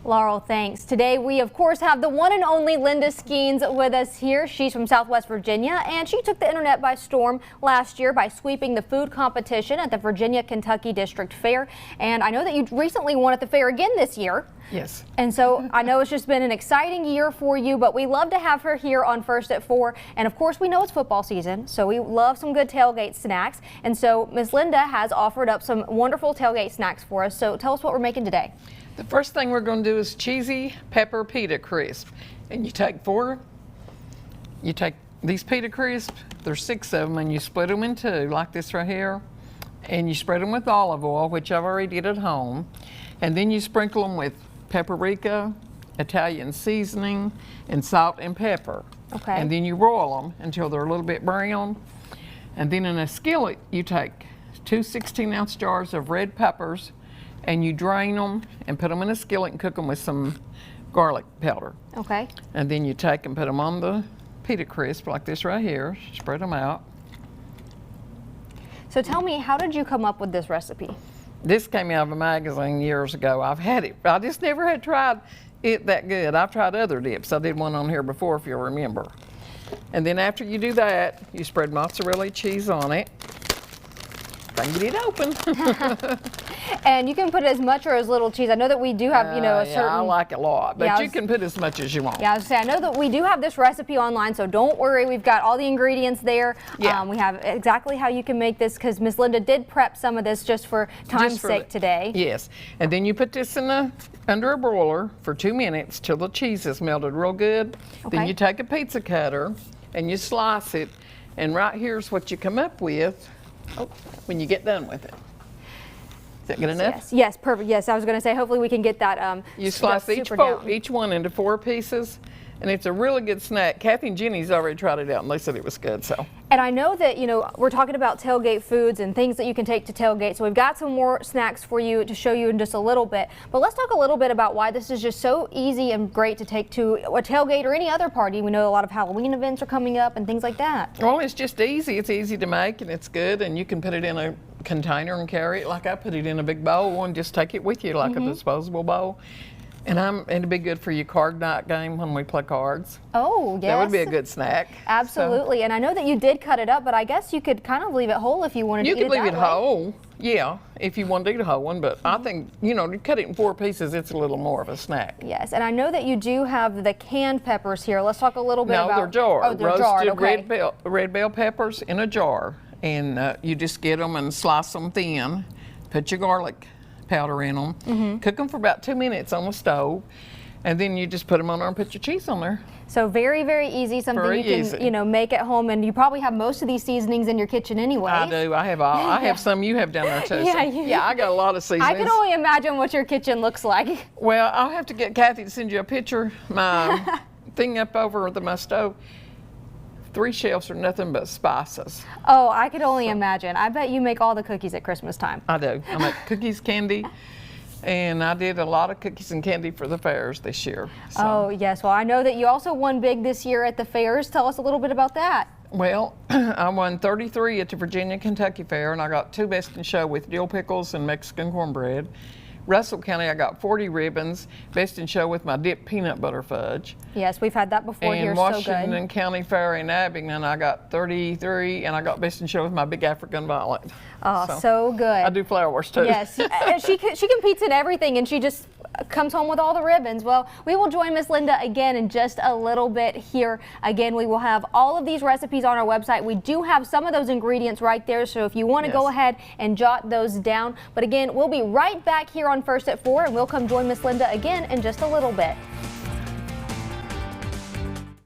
Laurel, thanks. Today we of course have the one and only Linda Skeens with us here. She's from Southwest Virginia and she took the internet by storm last year by sweeping the food competition at the Virginia-Kentucky District Fair. And I know that you recently won at the fair again this year. Yes. And so I know it's just been an exciting year for you, but we love to have her here on First at 4. And of course we know it's football season, so we love some good tailgate snacks. And so Miss Linda has offered up some wonderful tailgate snacks for us. So tell us what we're making today. The first thing we're going to do is cheesy pepper pita crisp. And you take these pita crisp, there's 6 of them, and you split them in 2 like this right here. And you spread them with olive oil, which I've already did at home. And then you sprinkle them with paprika, Italian seasoning, and salt and pepper. Okay. And then you roll them until they're a little bit brown. And then in a skillet, you take 2 16-ounce jars of red peppers, and you drain them and put them in a skillet and cook them with some garlic powder. Okay. And then you take and put them on the pita crisp like this right here, spread them out. So tell me, how did you come up with this recipe? This came out of a magazine years ago. I've had it, I just never had tried it that good. I've tried other dips. I did one on here before, if you'll remember. And then after you do that, you spread mozzarella cheese on it. If I can get it open. And you can put as much or as little cheese. I know that we do have, you know, a certain... Yeah, I like it a lot, but you can put as much as you want. Yeah, I was gonna say, I know that we do have this recipe online, so don't worry. We've got all the ingredients there. Yeah. We have exactly how you can make this, because Miss Linda did prep some of this just for time's sake today. Yes, and then you put this in under a broiler for 2 minutes till the cheese is melted real good. Okay. Then you take a pizza cutter and you slice it, and right here's what you come up with when you get done with it. Is that good enough? Yes, perfect. Yes, I was going to say, hopefully we can get that. You slice each one into 4 pieces, and it's a really good snack. Kathy and Jenny's already tried it out, and they said it was good. So. And I know that, you know, we're talking about tailgate foods and things that you can take to tailgate. So we've got some more snacks for you to show you in just a little bit. But let's talk a little bit about why this is just so easy and great to take to a tailgate or any other party. We know a lot of Halloween events are coming up and things like that. Well, it's just easy. It's easy to make, and it's good, and you can put it in a container and carry it. Like I put it in a big bowl and just take it with you like a disposable bowl. And it'd be good for your card night game when we play cards. Oh, yes. That would be a good snack. Absolutely. And I know that you did cut it up, but I guess you could kind of leave it whole if you wanted to eat it that way. You could leave it whole, yeah, if you want to eat a whole one. But I think, you know, you cut it in 4 pieces, it's a little more of a snack. Yes, and I know that you do have the canned peppers here. Let's talk a little bit about... No, they're jarred. Oh, they're roasted jarred, okay. red bell peppers in a jar. And you just get them and slice them thin. Put your garlic powder in them. Cook them for about 2 minutes on the stove. And then you just put them on there and put your cheese on there. So very, very easy. Something you can, you know, make at home, and you probably have most of these seasonings in your kitchen anyway. I do. I have some you have down there too. Yeah, I got a lot of seasonings. I can only imagine what your kitchen looks like. Well, I'll have to get Kathy to send you a picture. My thing up over my stove. 3 shelves are nothing but spices. Oh, I could only imagine. I bet you make all the cookies at Christmas time. I do. I make cookies, candy. And I did a lot of cookies and candy for the fairs this year. So. Oh, yes. Well, I know that you also won big this year at the fairs. Tell us a little bit about that. Well, I won 33 at the Virginia-Kentucky Fair, and I got 2 Best in Show with dill pickles and Mexican cornbread. Russell County, I got 40 ribbons, Best in Show with my dipped peanut butter fudge. Yes, we've had that before here, so good. And Washington County Fair in Abingdon, I got 33, and I got Best in Show with my big African violet. Oh, so good. I do flowers too. Yes, she competes in everything, and she just comes home with all the ribbons. Well, we will join Miss Linda again in just a little bit here. Again, we will have all of these recipes on our website. We do have some of those ingredients right there, so if you want to go ahead and jot those down. But again, we'll be right back here on First at 4, and we'll come join Miss Linda again in just a little bit.